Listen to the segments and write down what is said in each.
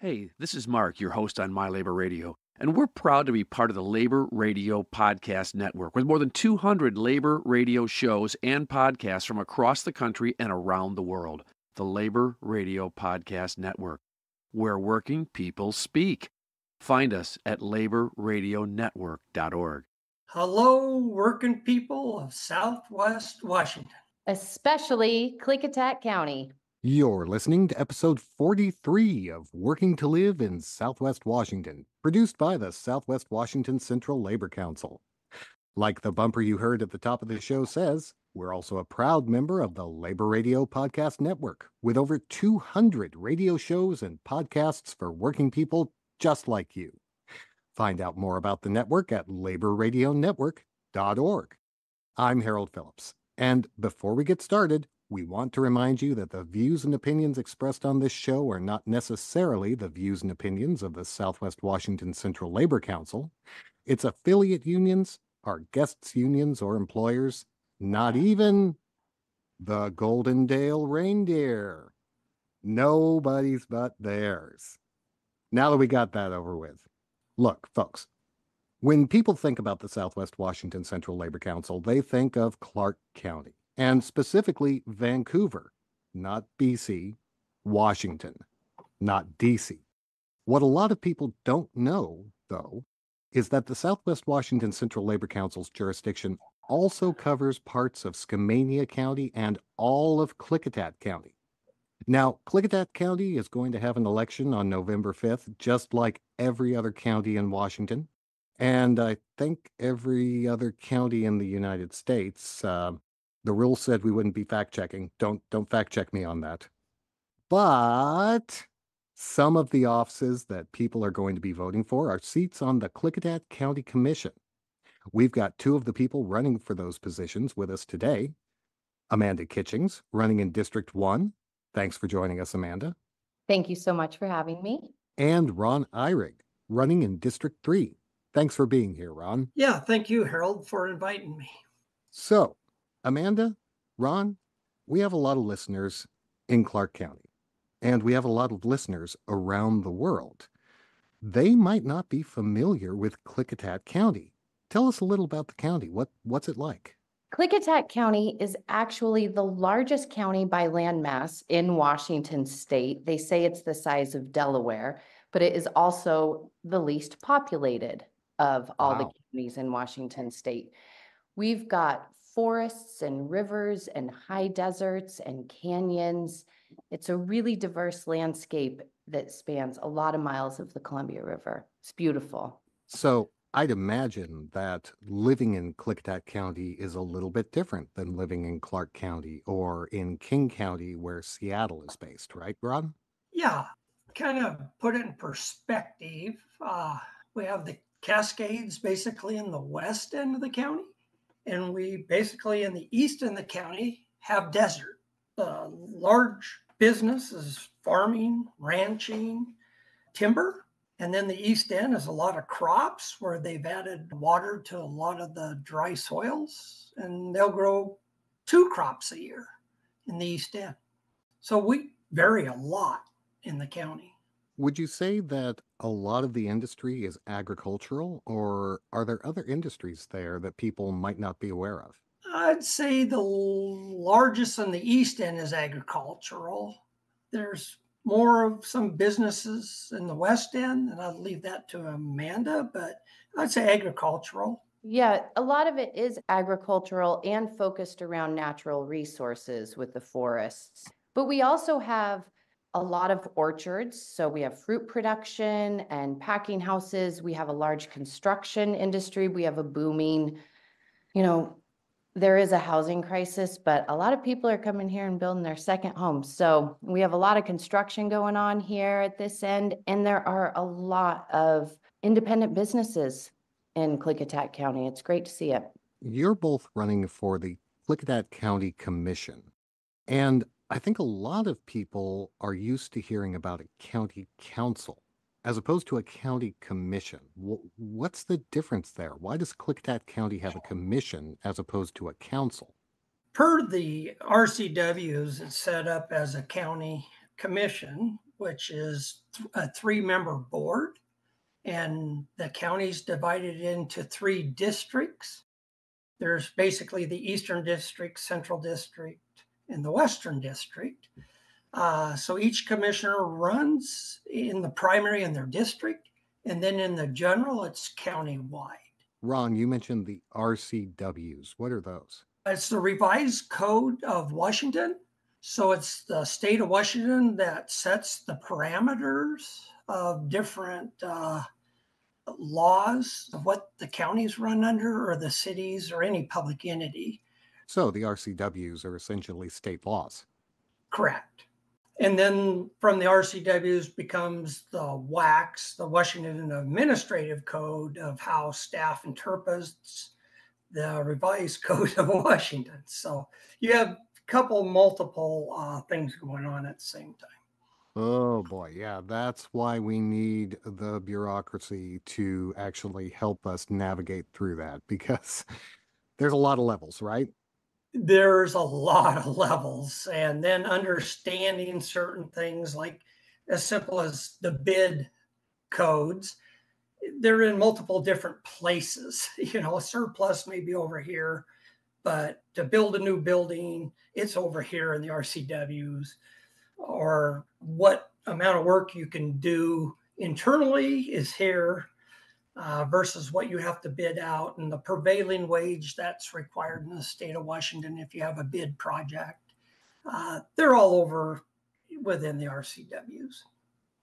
Hey, this is Mark, your host on My Labor Radio, and we're proud to be part of the Labor Radio Podcast Network with more than 200 labor radio shows and podcasts from across the country and around the world. The Labor Radio Podcast Network, where working people speak. Find us at laborradionetwork.org. Hello, working people of Southwest Washington. Especially Klickitat County. You're listening to episode 43 of Working to Live in Southwest Washington, produced by the Southwest Washington Central Labor Council. Like the bumper you heard at the top of the show says, we're also a proud member of the Labor Radio Podcast Network, with over 200 radio shows and podcasts for working people just like you. Find out more about the network at laborradionetwork.org. I'm Harold Phillips, and before we get started, we want to remind you that the views and opinions expressed on this show are not necessarily the views and opinions of the Southwest Washington Central Labor Council, its affiliate unions, our guests' unions or employers, not even the Goldendale Reindeer. Nobody's but theirs. Now that we got that over with. Look, folks, when people think about the Southwest Washington Central Labor Council, they think of Clark County. And specifically Vancouver, not BC, Washington, not DC. What a lot of people don't know, though, is that the Southwest Washington Central Labor Council's jurisdiction also covers parts of Skamania County and all of Klickitat County. Now, Klickitat County is going to have an election on November 5th, just like every other county in Washington. And I think every other county in the United States. The rules said we wouldn't be fact-checking. Don't fact-check me on that. But some of the offices that people are going to be voting for are seats on the Klickitat County Commission. We've got two of the people running for those positions with us today. Amanda Kitchings, running in District 1. Thanks for joining us, Amanda. Thank you so much for having me. And Ron Eyrig, running in District 3. Thanks for being here, Ron. Yeah, thank you, Harold, for inviting me. So, Amanda, Ron, we have a lot of listeners in Clark County, and we have a lot of listeners around the world. They might not be familiar with Klickitat County. Tell us a little about the county. What's it like? Klickitat County is actually the largest county by landmass in Washington state. They say it's the size of Delaware, but it is also the least populated of all the counties in Washington state. We've got forests and rivers and high deserts and canyons. It's a really diverse landscape that spans a lot of miles of the Columbia River. It's beautiful. So I'd imagine that living in Klickitat County is a little bit different than living in Clark County or in King County, where Seattle is based, right, Ron? Yeah, kind of put it in perspective. We have the Cascades basically in the west end of the county. And we basically in the east end of the county have desert. Large business is farming, ranching, timber. And then the east end is a lot of crops where they've added water to a lot of the dry soils. And they'll grow 2 crops a year in the east end. So we vary a lot in the county. Would you say that a lot of the industry is agricultural, or are there other industries there that people might not be aware of? I'd say the largest in the east end is agricultural. There's more of some businesses in the west end, and I'll leave that to Amanda, but I'd say agricultural. Yeah, a lot of it is agricultural and focused around natural resources with the forests. But we also have a lot of orchards. So we have fruit production and packing houses. We have a large construction industry. We have a booming, there is a housing crisis, but a lot of people are coming here and building their second homes. So we have a lot of construction going on here at this end. And there are a lot of independent businesses in Klickitat County. It's great to see it. You're both running for the Klickitat County Commission. And I think a lot of people are used to hearing about a county council as opposed to a county commission. What's the difference there? Why does Klickitat County have a commission as opposed to a council? Per the RCWs, it's set up as a county commission, which is a 3-member board, and the county's divided into 3 districts. There's basically the Eastern District, Central District, and the Western District. So each commissioner runs in the primary in their district, and then in the general, it's countywide. Ron, you mentioned the RCWs. What are those? It's the Revised Code of Washington. So it's the state of Washington that sets the parameters of different laws of what the counties run under, or the cities, or any public entity. So the RCWs are essentially state laws. Correct. And then from the RCWs becomes the WACs, the Washington Administrative Code, of how staff interprets the Revised Code of Washington. So you have multiple things going on at the same time. Oh boy, yeah, that's why we need the bureaucracy to actually help us navigate through that, because there's a lot of levels, right? There's a lot of levels, and then understanding certain things, like as simple as the bid codes. They're in multiple different places. A surplus may be over here, but to build a new building, it's over here in the RCWs. Or what amount of work you can do internally is here, versus what you have to bid out, and the prevailing wage that's required in the state of Washington if you have a bid project. They're all over within the RCWs.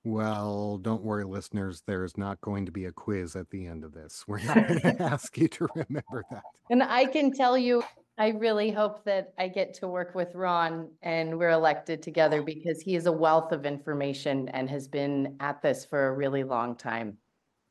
Well, don't worry, listeners. There's not going to be a quiz at the end of this. We're not going to ask you to remember that. And I can tell you, I really hope that I get to work with Ron and we're elected together, because he is a wealth of information and has been at this for a really long time.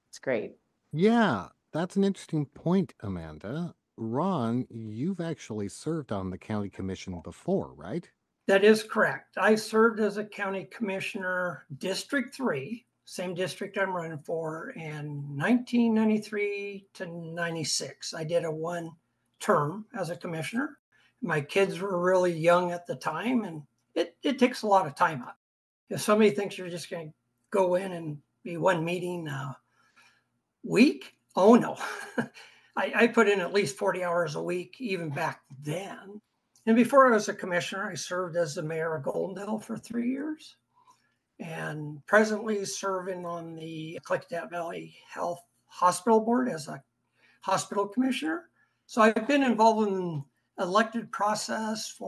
It's great. Yeah, that's an interesting point, Amanda. Ron, you've actually served on the county commission before, right? That is correct. I served as a county commissioner, District 3, same district I'm running for, in 1993 to 96. I did a 1 term as a commissioner. My kids were really young at the time, and it takes a lot of time up. If somebody thinks you're just going to go in and be 1 meeting a week, oh no. I put in at least 40 hours a week, even back then. And before I was a commissioner, I served as the mayor of Goldendale for 3 years, and presently serving on the Klickitat Valley Health Hospital Board as a hospital commissioner. So I've been involved in the elected process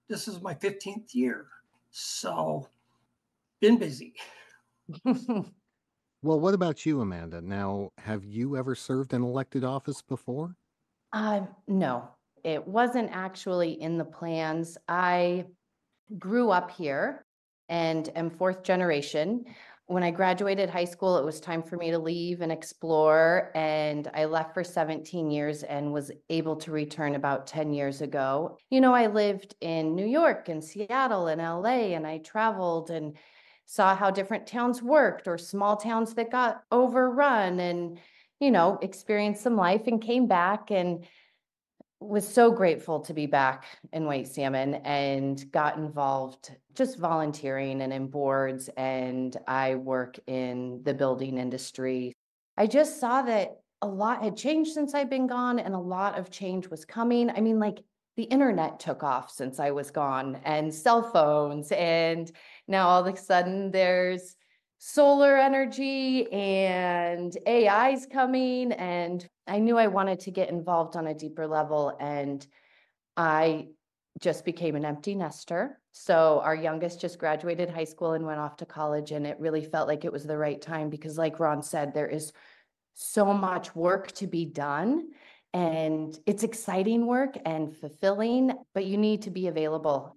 this is my 15th year. So been busy. Well, what about you, Amanda? Now, have you ever served in elected office before? No, it wasn't actually in the plans. I grew up here and am 4th generation. When I graduated high school, it was time for me to leave and explore, and I left for 17 years and was able to return about 10 years ago. I lived in New York and Seattle and LA, and I traveled and saw how different towns worked, or small towns that got overrun, and, experienced some life, and came back and was so grateful to be back in White Salmon, and got involved just volunteering and in boards. And I work in the building industry. I just saw that a lot had changed since I've been gone, and a lot of change was coming. I mean, like, the internet took off since I was gone, and cell phones, and now all of a sudden there's solar energy and AI's coming, and I knew I wanted to get involved on a deeper level, and I just became an empty nester. So our youngest just graduated high school and went off to college, and it really felt like it was the right time, because like Ron said, there is so much work to be done, and it's exciting work and fulfilling, but you need to be available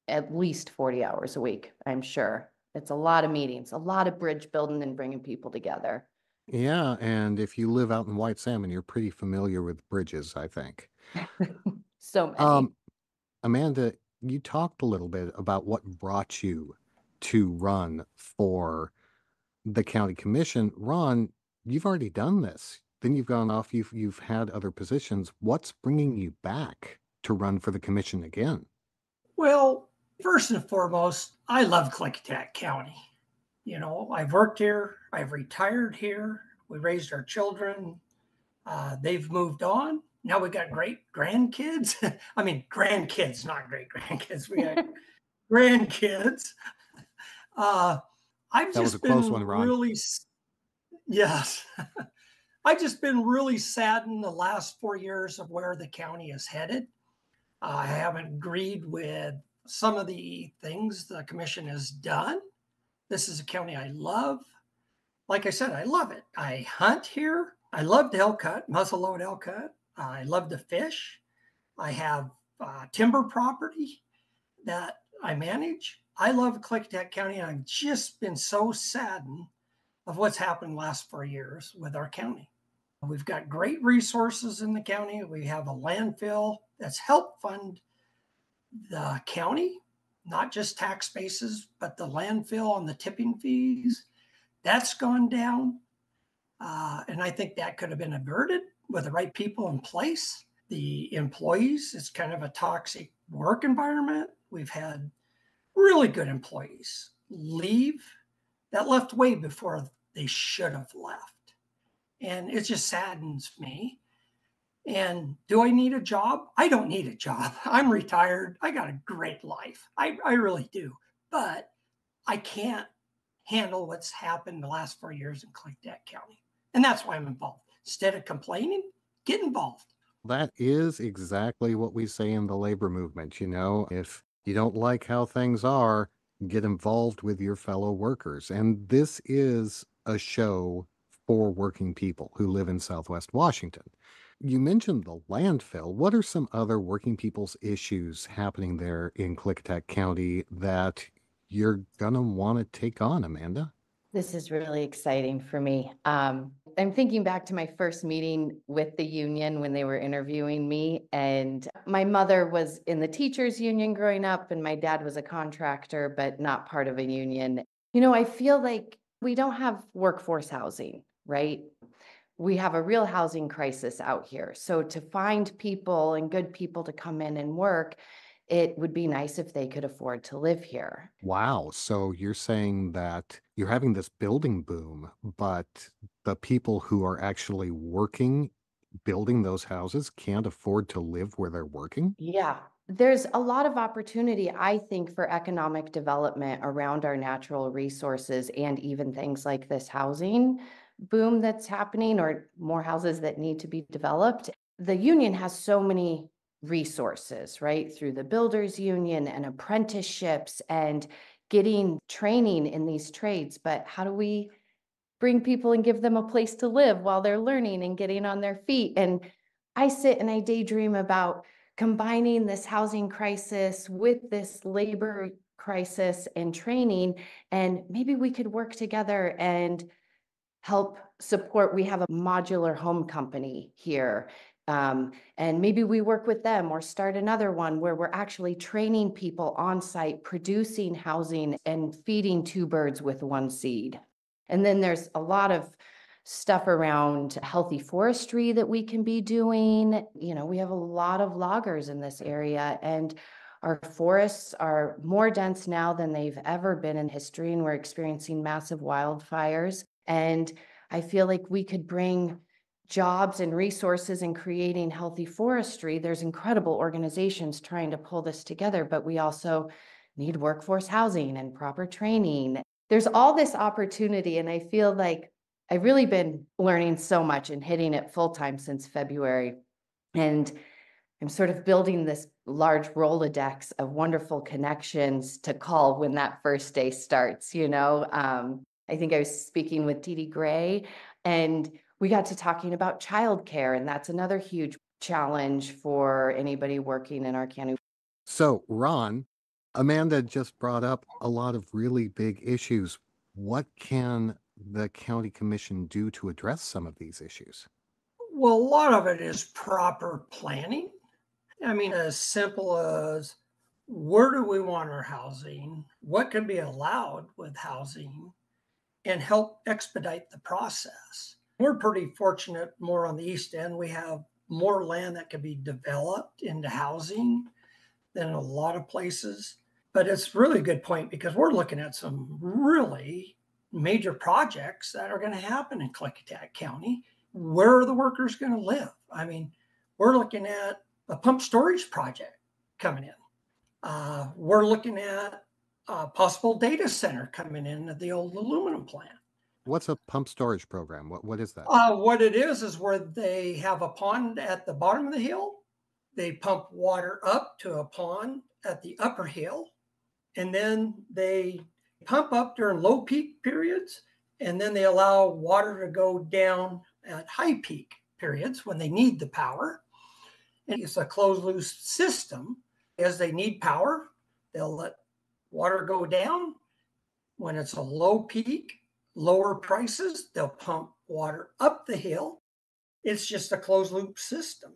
at least 40 hours a week, I'm sure. It's a lot of meetings, a lot of bridge building and bringing people together. Yeah, and if you live out in White Salmon, you're pretty familiar with bridges, I think. So many. Amanda, you talked a little bit about what brought you to run for the county commission. Ron, you've already done this. Then you've gone off, you've had other positions. What's bringing you back to run for the commission again? Well, First and foremost, I love Klickitat County. I've worked here, I've retired here, we raised our children, they've moved on. Now we got great grandkids. I mean, grandkids, not great grandkids. We got grandkids. Uh, I've That was a just close been one, Ron. yes, I've just been really saddened the last 4 years of where the county is headed. I haven't agreed with some of the things the commission has done. This is a county I love. Like I said, I love it. I hunt here. I love to elk hunt, muzzleload elk hunt. I love to fish. I have timber property that I manage. I love Klickitat County. I've just been so saddened of what's happened the last 4 years with our county. We've got great resources in the county. We have a landfill that's helped fund the county, not just tax bases, but the landfill on the tipping fees. That's gone down. And I think that could have been averted with the right people in place. The employees, it's kind of a toxic work environment. We've had really good employees leave that left way before they should have left. And it just saddens me. And do I need a job? I don't need a job. I'm retired. I got a great life. I really do. But I can't handle what's happened the last 4 years in Klickitat County. And that's why I'm involved. Instead of complaining, get involved. That is exactly what we say in the labor movement. If you don't like how things are, get involved with your fellow workers. And this is a show for working people who live in Southwest Washington. You mentioned the landfill. What are some other working people's issues happening there in Klickitat County that you're going to want to take on, Amanda? This is really exciting for me. I'm thinking back to my first meeting with the union when they were interviewing me, and my mother was in the teachers union growing up, and my dad was a contractor, but not part of a union. I feel like we don't have workforce housing, right? We have a real housing crisis out here. So to find people and good people to come in and work, it would be nice if they could afford to live here. Wow. So you're saying that you're having this building boom, but the people who are actually working, building those houses can't afford to live where they're working? Yeah, there's a lot of opportunity, I think, for economic development around our natural resources and even things like this housing boom that's happening or more houses that need to be developed. The union has so many resources, right? Through the builders union and apprenticeships and getting training in these trades. But how do we bring people and give them a place to live while they're learning and getting on their feet? And I sit and I daydream about combining this housing crisis with this labor crisis and training, and maybe we could work together and help support. We have a modular home company here. And maybe we work with them or start another one where we're actually training people on site, producing housing and feeding two birds with one seed. And then there's a lot of stuff around healthy forestry that we can be doing. We have a lot of loggers in this area, and our forests are more dense now than they've ever been in history, and we're experiencing massive wildfires. And I feel like we could bring jobs and resources in creating healthy forestry. There's incredible organizations trying to pull this together, but we also need workforce housing and proper training. There's all this opportunity, and I feel like I've really been learning so much and hitting it full time since February. And I'm sort of building this large Rolodex of wonderful connections to call when that first day starts. I think I was speaking with Dee Dee Gray, and we got to talking about childcare, and that's another huge challenge for anybody working in our county. So, Ron, Amanda just brought up a lot of really big issues. What can the county commission do to address some of these issues? Well, a lot of it is proper planning. I mean, as simple as where do we want our housing? What can be allowed with housing? And help expedite the process. We're pretty fortunate more on the east end. We have more land that can be developed into housing than a lot of places. But it's really a good point because we're looking at some really major projects that are going to happen in Klickitat County. Where are the workers going to live? I mean, we're looking at a pump storage project coming in. We're looking at a possible data center coming in at the old aluminum plant. What's a pump storage program? What is that? What it is where they have a pond at the bottom of the hill. They pump water up to a pond at the upper hill, and then they pump up during low peak periods, and then they allow water to go down at high peak periods when they need the power. And it's a closed loop system. As they need power, they'll let water go down. When it's a low peak, lower prices, they'll pump water up the hill. It's just a closed loop system.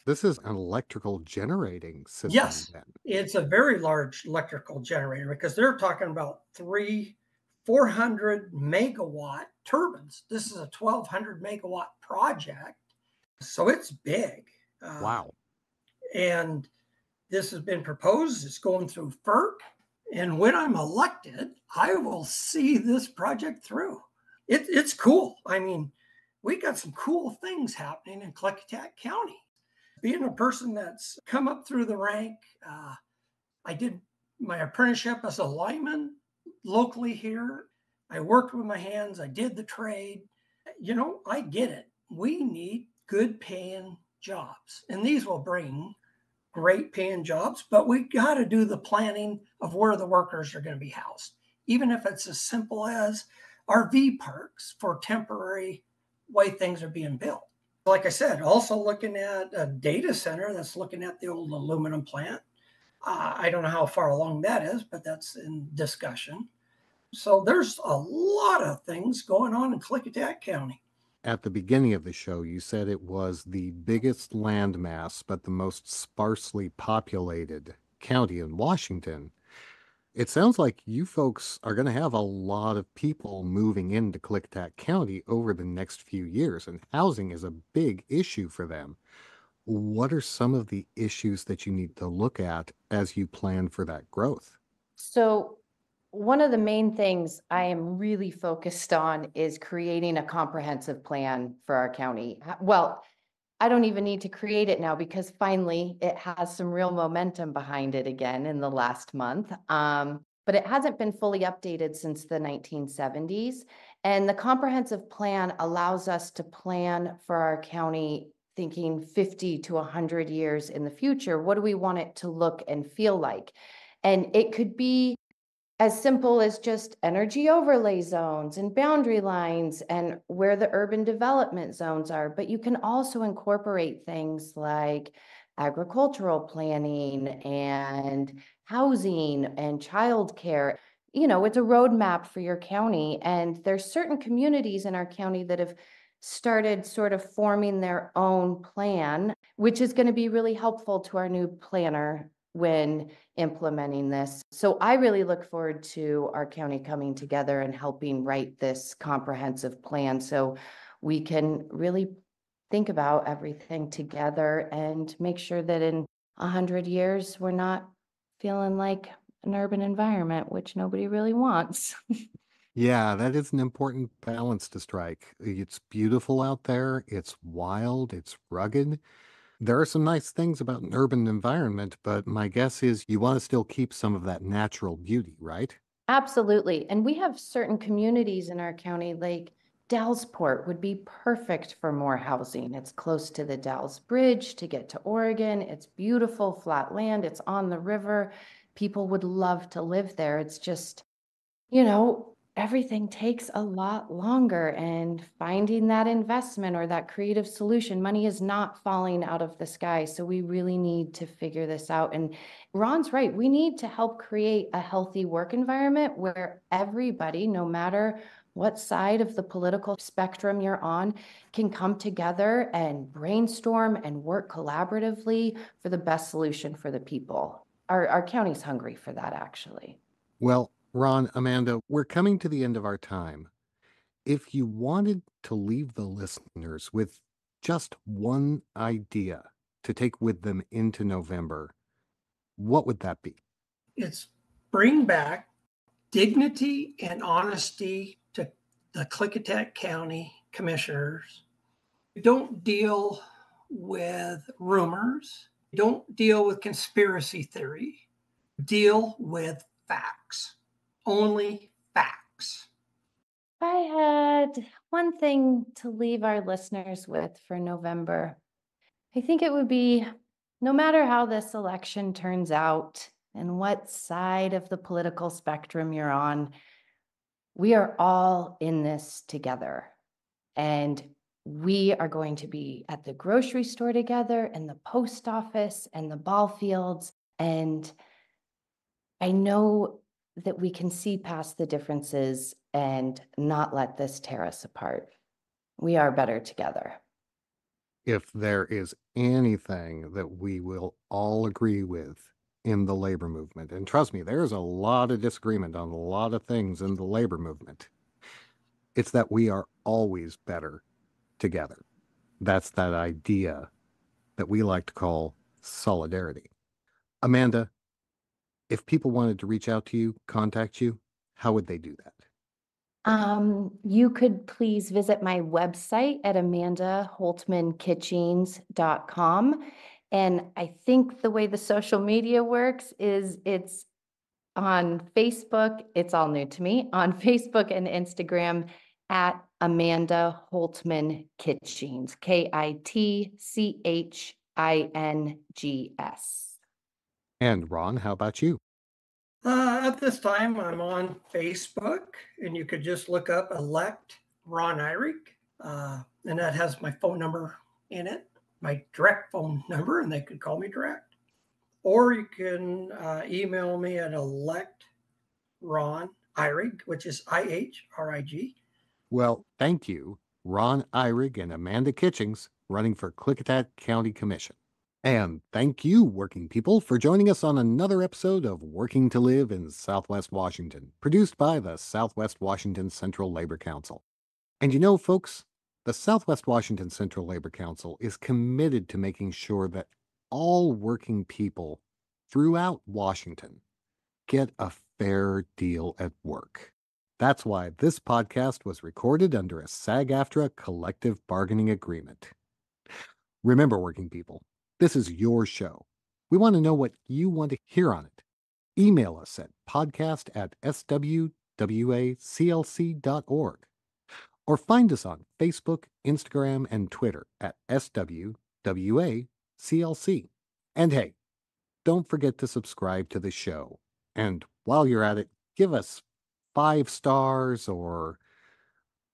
This is an electrical generating system. Yes, then. it's a very large electrical generator because they're talking about 400 megawatt turbines. This is a 1,200 megawatt project. So it's big. Wow. And this has been proposed. It's going through FERC. And when I'm elected, I will see this project through. It's cool. I mean, we got some cool things happening in Klickitat County. Being a person that's come up through the rank, I did my apprenticeship as a lineman locally here. I worked with my hands. I did the trade. You know, I get it. We need good paying jobs, and these will bring great paying jobs, but we got to do the planning of where the workers are going to be housed, even if it's as simple as RV parks for temporary way things are being built. Like I said, also looking at a data center that's looking at the old aluminum plant. I don't know how far along that is, but that's in discussion. So there's a lot of things going on in Klickitat County. At the beginning of the show, you said it was the biggest landmass, but the most sparsely populated county in Washington. It sounds like you folks are going to have a lot of people moving into Klickitat County over the next few years, and housing is a big issue for them. What are some of the issues that you need to look at as you plan for that growth? So one of the main things I am really focused on is creating a comprehensive plan for our county. Well, I don't even need to create it now because finally it has some real momentum behind it again in the last month. But it hasn't been fully updated since the 1970s. And the comprehensive plan allows us to plan for our county thinking 50 to 100 years in the future. What do we want it to look and feel like? And it could be as simple as just energy overlay zones and boundary lines and where the urban development zones are. But you can also incorporate things like agricultural planning and housing and childcare. You know, it's a roadmap for your county. And there's certain communities in our county that have started sort of forming their own plan, which is going to be really helpful to our new planner when implementing this. So I really look forward to our county coming together and helping write this comprehensive plan so we can really think about everything together and make sure that in 100 years we're not feeling like an urban environment, which nobody really wants. Yeah, that is an important balance to strike. It's beautiful out there, it's wild, it's rugged. There are some nice things about an urban environment, but my guess is you want to still keep some of that natural beauty, right? Absolutely. And we have certain communities in our county, like Dallsport would be perfect for more housing. It's close to the Dalles Bridge to get to Oregon. It's beautiful flat land. It's on the river. People would love to live there. It's just, you know, everything takes a lot longer, and finding that investment or that creative solution, money is not falling out of the sky. So we really need to figure this out. And Ron's right. We need to help create a healthy work environment where everybody, no matter what side of the political spectrum you're on, can come together and brainstorm and work collaboratively for the best solution for the people. Our county's hungry for that, actually. Well, Ron, Amanda, we're coming to the end of our time. If you wanted to leave the listeners with just one idea to take with them into November, what would that be? It's bring back dignity and honesty to the Klickitat County commissioners. Don't deal with rumors. Don't deal with conspiracy theory. Deal with facts. Only facts. If I had one thing to leave our listeners with for November, I think it would be, no matter how this election turns out and what side of the political spectrum you're on, we are all in this together. And we are going to be at the grocery store together and the post office and the ball fields. And I know that we can see past the differences and not let this tear us apart. We are better together. If there is anything that we will all agree with in the labor movement, and trust me, there's a lot of disagreement on a lot of things in the labor movement, it's that we are always better together. That's that idea that we like to call solidarity. Amanda, if people wanted to reach out to you, contact you, how would they do that? You could please visit my website at amandaholtmankitchings.com. And I think the way the social media works is it's on Facebook. It's all new to me. On Facebook and Instagram at Amanda Holtman Kitchings, KITCHINGS. And Ron, how about you? At this time, I'm on Facebook, and you could just look up elect Ron Eyrick, and that has my phone number in it, my direct phone number, and they could call me direct. Or you can email me at electroneyrig, which is IHRIG. Well, thank you, Ron Eyrig and Amanda Kitchings, running for Klickitat County Commission. And thank you, working people, for joining us on another episode of Working to Live in Southwest Washington, produced by the Southwest Washington Central Labor Council. And you know, folks, the Southwest Washington Central Labor Council is committed to making sure that all working people throughout Washington get a fair deal at work. That's why this podcast was recorded under a SAG-AFTRA collective bargaining agreement. Remember, working people, this is your show. We want to know what you want to hear on it. Email us at podcast@swwaclc.org or find us on Facebook, Instagram, and Twitter at SWWACLC. And hey, don't forget to subscribe to the show. And while you're at it, give us 5 stars or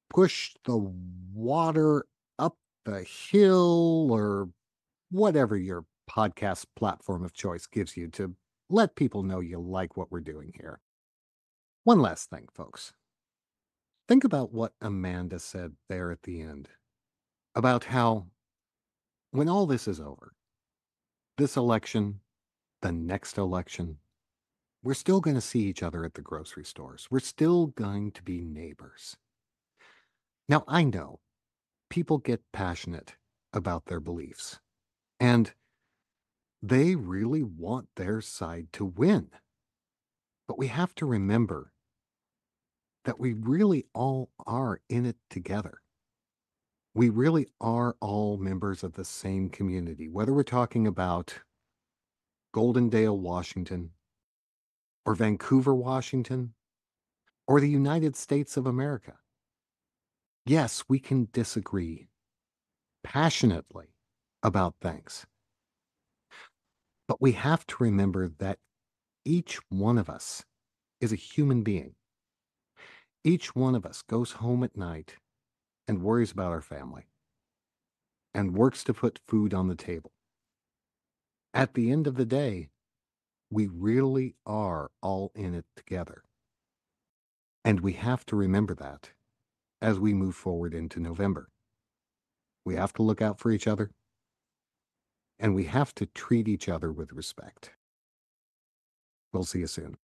push the water up the hill or whatever your podcast platform of choice gives you to let people know you like what we're doing here. One last thing, folks. Think about what Amanda said there at the end about how when all this is over, this election, the next election, we're still going to see each other at the grocery stores. We're still going to be neighbors. Now, I know people get passionate about their beliefs, and they really want their side to win. But we have to remember that we really all are in it together. We really are all members of the same community, whether we're talking about Goldendale, Washington, or Vancouver, Washington, or the United States of America. Yes, we can disagree passionately about things, but we have to remember that each one of us is a human being. Each one of us goes home at night and worries about our family and works to put food on the table. At the end of the day, we really are all in it together. And we have to remember that as we move forward into November. We have to look out for each other, and we have to treat each other with respect. We'll see you soon.